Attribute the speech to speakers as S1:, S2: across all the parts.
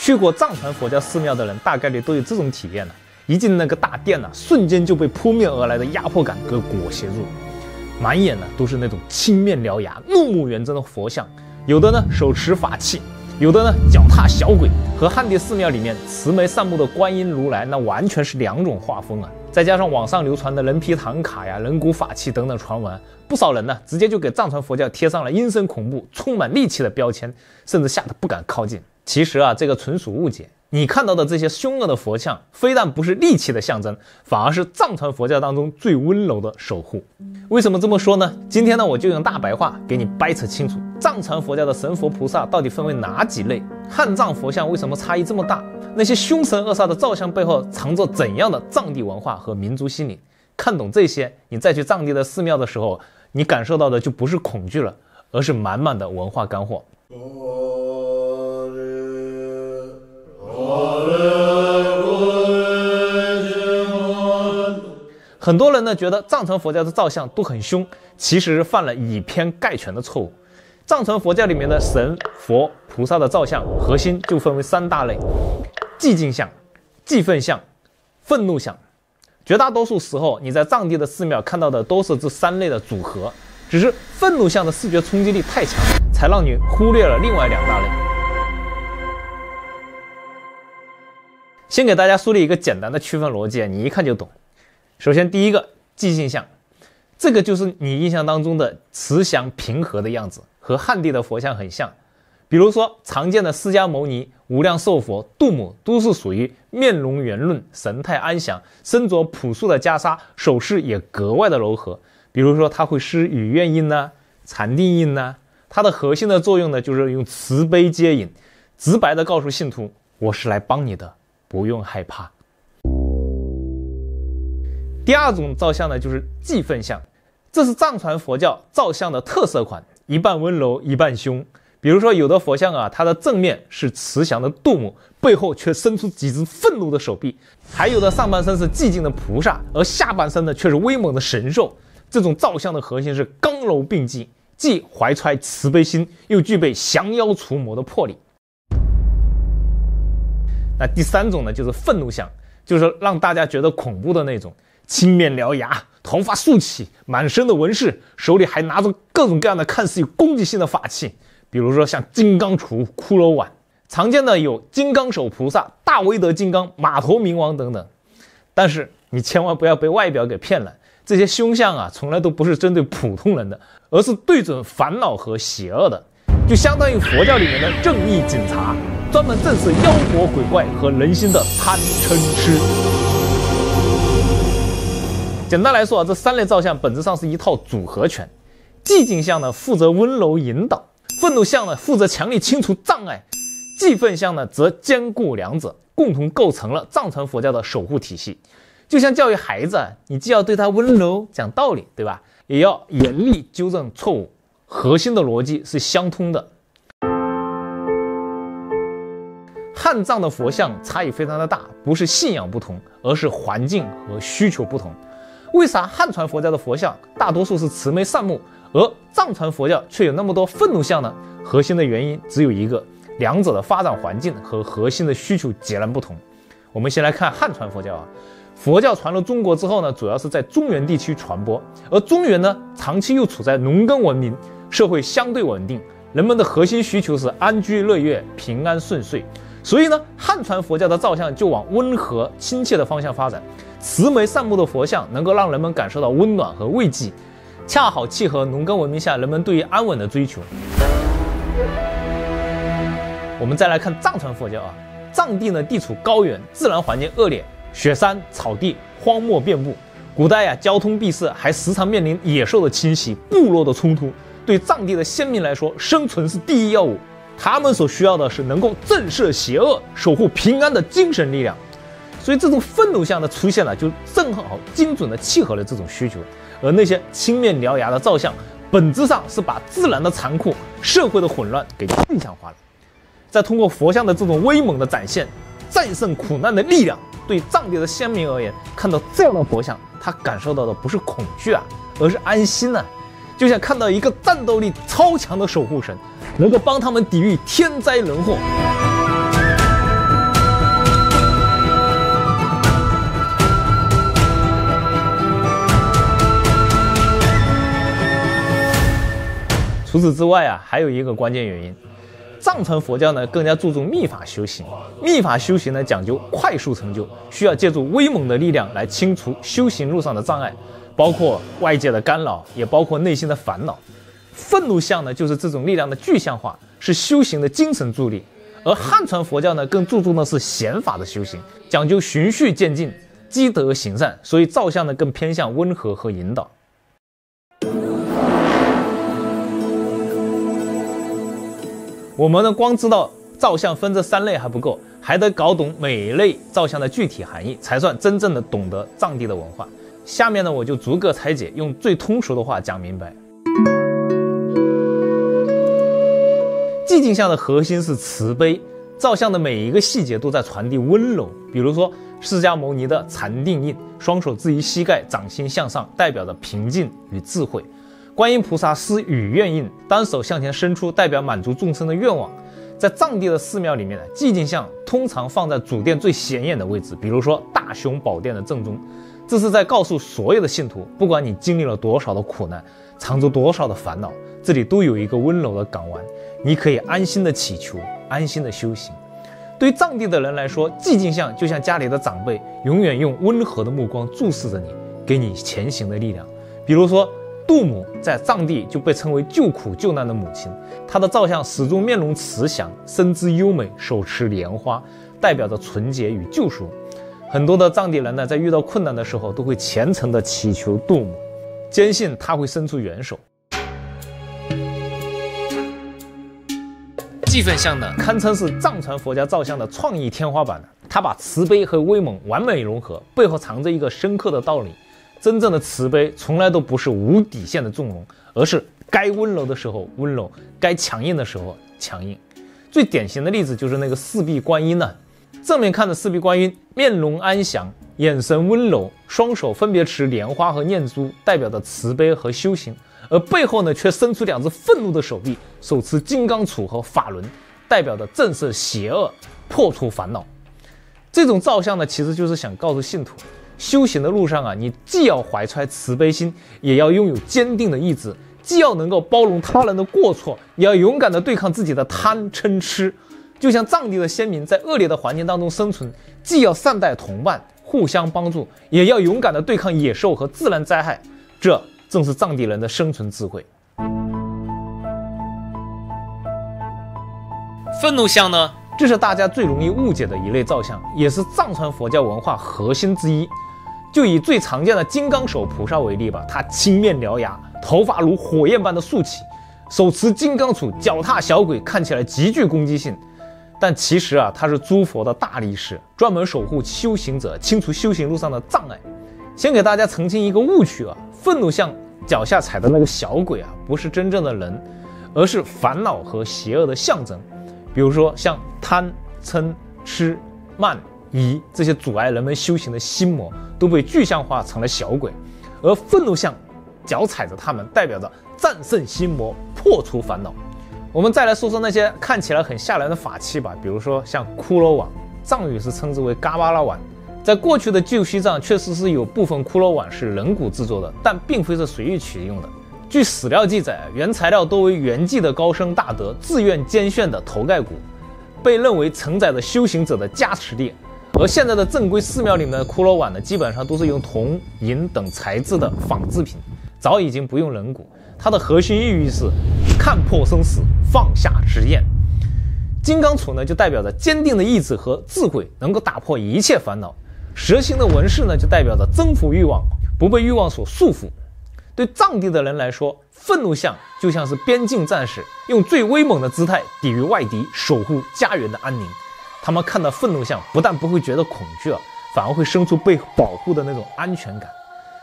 S1: 去过藏传佛教寺庙的人，大概率都有这种体验了。一进那个大殿呢，瞬间就被扑面而来的压迫感给裹挟住，满眼呢都是那种青面獠牙、怒目圆睁的佛像，有的呢手持法器，有的呢脚踏小鬼，和汉地寺庙里面慈眉善目的观音如来那完全是两种画风啊！再加上网上流传的人皮唐卡呀、人骨法器等等传闻，不少人呢直接就给藏传佛教贴上了阴森恐怖、充满戾气的标签，甚至吓得不敢靠近。其实啊，这个纯属误解。你看到的这些凶恶的佛像，非但不是戾气的象征，反而是藏传佛教当中最温柔的守护。为什么这么说呢？今天呢，我就用大白话给你掰扯清楚，藏传佛教的神佛菩萨到底分为哪几类？汉藏佛像为什么差异这么大？那些凶神恶煞的造像背后藏着怎样的藏地文化和民族心理？看懂这些，你再去藏地的寺庙的时候，你感受到的就不是恐惧了，而是满满的文化干货。很多人呢觉得藏传佛教的造像都很凶，其实犯了以偏概全的错误。藏传佛教里面的神佛菩萨的造像核心就分为3大类：寂静像、祭愤像、愤怒像。绝大多数时候你在藏地的寺庙看到的都是这3类的组合，只是愤怒像的视觉冲击力太强，才让你忽略了另外2大类。先给大家树立一个简单的区分逻辑，你一看就懂。首先第一个，寂静像，这个就是你印象当中的慈祥平和的样子，和汉地的佛像很像。比如说常见的释迦牟尼、无量寿佛、度母都是属于面容圆润、神态安详，身着朴素的袈裟，手势也格外的柔和。比如说他会施语愿印呐、禅定印呐，它的核心的作用呢，就是用慈悲接引，直白的告诉信徒，我是来帮你的，不用害怕。第二种造像呢，就是祭愤像，这是藏传佛教造像的特色款，一半温柔一半凶。比如说有的佛像啊，它的正面是慈祥的度母，背后却伸出几只愤怒的手臂；还有的上半身是寂静的菩萨，而下半身呢却是威猛的神兽。这种造像的核心是刚柔并济，既怀揣慈悲心，又具备降妖除魔的魄力。那第3种呢，就是愤怒像，就是让大家觉得恐怖的那种，青面獠牙，头发竖起，满身的纹饰，手里还拿着各种各样的看似有攻击性的法器，比如说像金刚杵、骷髅碗。常见的有金刚手菩萨、大威德金刚、马头明王等等。但是你千万不要被外表给骗了，这些凶相啊，从来都不是针对普通人的，而是对准烦恼和邪恶的，就相当于佛教里面的正义警察，专门震慑妖魔鬼怪和人心的贪嗔痴。简单来说啊，这3类造像本质上是一套组合拳。寂静像呢负责温柔引导，愤怒像呢负责强力清除障碍，祭愤像呢则兼顾两者，共同构成了藏传佛教的守护体系。就像教育孩子啊，你既要对他温柔讲道理，对吧？也要严厉纠正错误，核心的逻辑是相通的。汉藏的佛像差异非常的大，不是信仰不同，而是环境和需求不同。为啥汉传佛教的佛像大多数是慈眉善目，而藏传佛教却有那么多愤怒像呢？核心的原因只有一个，两者的发展环境和核心的需求截然不同。我们先来看汉传佛教啊，佛教传入中国之后呢，主要是在中原地区传播，而中原呢，长期又处在农耕文明，社会相对稳定，人们的核心需求是安居乐业、平安顺遂。所以呢，汉传佛教的造像就往温和亲切的方向发展，慈眉善目的佛像能够让人们感受到温暖和慰藉，恰好契合农耕文明下人们对于安稳的追求。我们再来看藏传佛教啊，藏地呢地处高原，自然环境恶劣，雪山、草地、荒漠遍布。古代啊，交通闭塞，还时常面临野兽的侵袭、部落的冲突。对藏地的先民来说，生存是第一要务。他们所需要的是能够震慑邪恶、守护平安的精神力量。所以这种愤怒像的出现呢，就正好精准的契合了这种需求。而那些青面獠牙的造像，本质上是把自然的残酷、社会的混乱给具象化了。再通过佛像的这种威猛的展现，战胜苦难的力量。对藏地的先民而言，看到这样的佛像，他感受到的不是恐惧啊，而是安心啊，就像看到一个战斗力超强的守护神，能够帮他们抵御天灾人祸。除此之外啊，还有一个关键原因，藏传佛教呢更加注重密法修行。密法修行呢讲究快速成就，需要借助威猛的力量来清除修行路上的障碍，包括外界的干扰，也包括内心的烦恼。愤怒相呢就是这种力量的具象化，是修行的精神助力。而汉传佛教呢更注重的是显法的修行，讲究循序渐进，积德行善，所以造像呢更偏向温和和引导。我们呢光知道造像分这3类还不够，还得搞懂每一类造像的具体含义，才算真正的懂得藏地的文化。下面呢我就逐个拆解，用最通俗的话讲明白。寂静像的核心是慈悲，造像的每一个细节都在传递温柔。比如说释迦牟尼的禅定印，双手置于膝盖，掌心向上，代表着平静与智慧。观音菩萨施与愿印，单手向前伸出，代表满足众生的愿望。在藏地的寺庙里面呢，寂静像通常放在主殿最显眼的位置，比如说大雄宝殿的正中。这是在告诉所有的信徒，不管你经历了多少的苦难，藏着多少的烦恼，这里都有一个温柔的港湾，你可以安心的祈求，安心的修行。对于藏地的人来说，寂静像就像家里的长辈，永远用温和的目光注视着你，给你前行的力量。比如说杜母在藏地就被称为救苦救难的母亲，她的造像始终面容慈祥，身姿优美，手持莲花，代表着纯洁与救赎。很多的藏地人呢，在遇到困难的时候，都会虔诚地祈求杜母，坚信她会伸出援手。祭奉像呢，堪称是藏传佛教造像的创意天花板。它把慈悲和威猛完美融合，背后藏着一个深刻的道理：真正的慈悲从来都不是无底线的纵容，而是该温柔的时候温柔，该强硬的时候强硬。最典型的例子就是那个四臂观音呢。正面看的四臂观音，面容安详，眼神温柔，双手分别持莲花和念珠，代表着慈悲和修行。而背后呢，却伸出2只愤怒的手臂，手持金刚杵和法轮，代表着震慑邪恶，破除烦恼。这种造像呢，其实就是想告诉信徒，修行的路上啊，你既要怀揣慈悲心，也要拥有坚定的意志，既要能够包容他人的过错，也要勇敢地对抗自己的贪嗔痴。就像藏地的先民在恶劣的环境当中生存，既要善待同伴，互相帮助，也要勇敢地对抗野兽和自然灾害。这正是藏地人的生存智慧。愤怒像呢，这是大家最容易误解的一类造像，也是藏传佛教文化核心之一。就以最常见的金刚手菩萨为例吧，他青面獠牙，头发如火焰般的竖起，手持金刚杵，脚踏小鬼，看起来极具攻击性。但其实啊，他是诸佛的大力士，专门守护修行者，清除修行路上的障碍。先给大家澄清一个误区啊，愤怒像脚下踩的那个小鬼啊，不是真正的人，而是烦恼和邪恶的象征。比如说像贪、嗔、痴、慢、疑这些阻碍人们修行的心魔，都被具象化成了小鬼。而愤怒像脚踩着它们，代表着战胜心魔，破除烦恼。我们再来说说那些看起来很吓人的法器吧，比如说像骷髅碗，藏语是称之为嘎巴拉碗。在过去的旧西藏确实是有部分骷髅碗是人骨制作的，但并非是随意取用的。据史料记载，原材料多为圆寂的高僧大德自愿捐献的头盖骨，被认为承载着修行者的加持力。而现在的正规寺庙里面的骷髅碗呢，基本上都是用铜、银等材质的仿制品，早已经不用人骨。它的核心寓意是看破生死，放下执念。金刚杵呢，就代表着坚定的意志和智慧，能够打破一切烦恼。蛇形的纹饰呢，就代表着征服欲望，不被欲望所束缚。对藏地的人来说，愤怒像就像是边境战士，用最威猛的姿态抵御外敌，守护家园的安宁。他们看到愤怒像，不但不会觉得恐惧反而会生出被保护的那种安全感，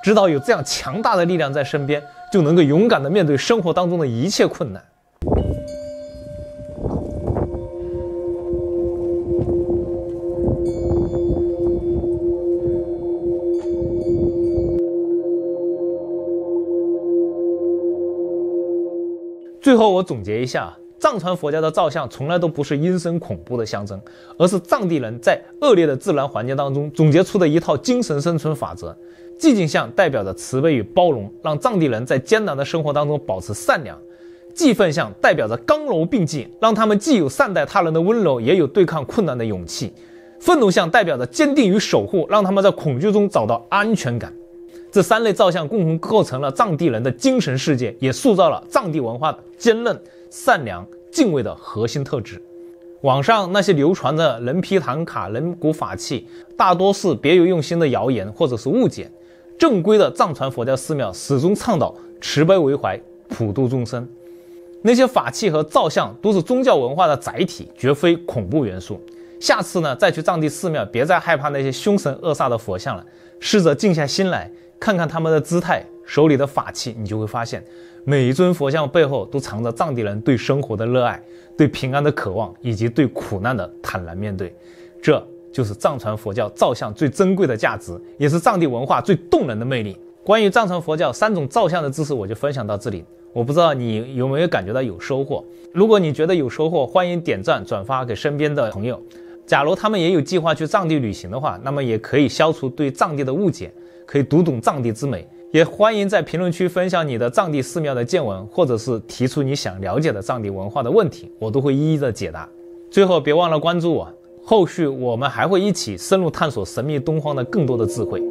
S1: 知道有这样强大的力量在身边，就能够勇敢地面对生活当中的一切困难。最后我总结一下，藏传佛教的造像从来都不是阴森恐怖的象征，而是藏地人在恶劣的自然环境当中总结出的一套精神生存法则。寂静像代表着慈悲与包容，让藏地人在艰难的生活当中保持善良。祭奉像代表着刚柔并济，让他们既有善待他人的温柔，也有对抗困难的勇气。愤怒像代表着坚定与守护，让他们在恐惧中找到安全感。这3类造像共同构成了藏地人的精神世界，也塑造了藏地文化的坚韧、善良、敬畏的核心特质。网上那些流传的人皮唐卡、人骨法器，大多是别有用心的谣言或者是误解。正规的藏传佛教寺庙始终倡导慈悲为怀，普度众生。那些法器和造像都是宗教文化的载体，绝非恐怖元素。下次呢，再去藏地寺庙，别再害怕那些凶神恶煞的佛像了，试着静下心来，看看他们的姿态，手里的法器，你就会发现，每一尊佛像背后都藏着藏地人对生活的热爱，对平安的渴望，以及对苦难的坦然面对。这就是藏传佛教造像最珍贵的价值，也是藏地文化最动人的魅力。关于藏传佛教3种造像的知识，我就分享到这里。我不知道你有没有感觉到有收获？如果你觉得有收获，欢迎点赞转发给身边的朋友。假如他们也有计划去藏地旅行的话，那么也可以消除对藏地的误解，可以读懂藏地之美。也欢迎在评论区分享你的藏地寺庙的见闻，或者是提出你想了解的藏地文化的问题，我都会一一的解答。最后别忘了关注我，后续我们还会一起深入探索神秘东方的更多的智慧。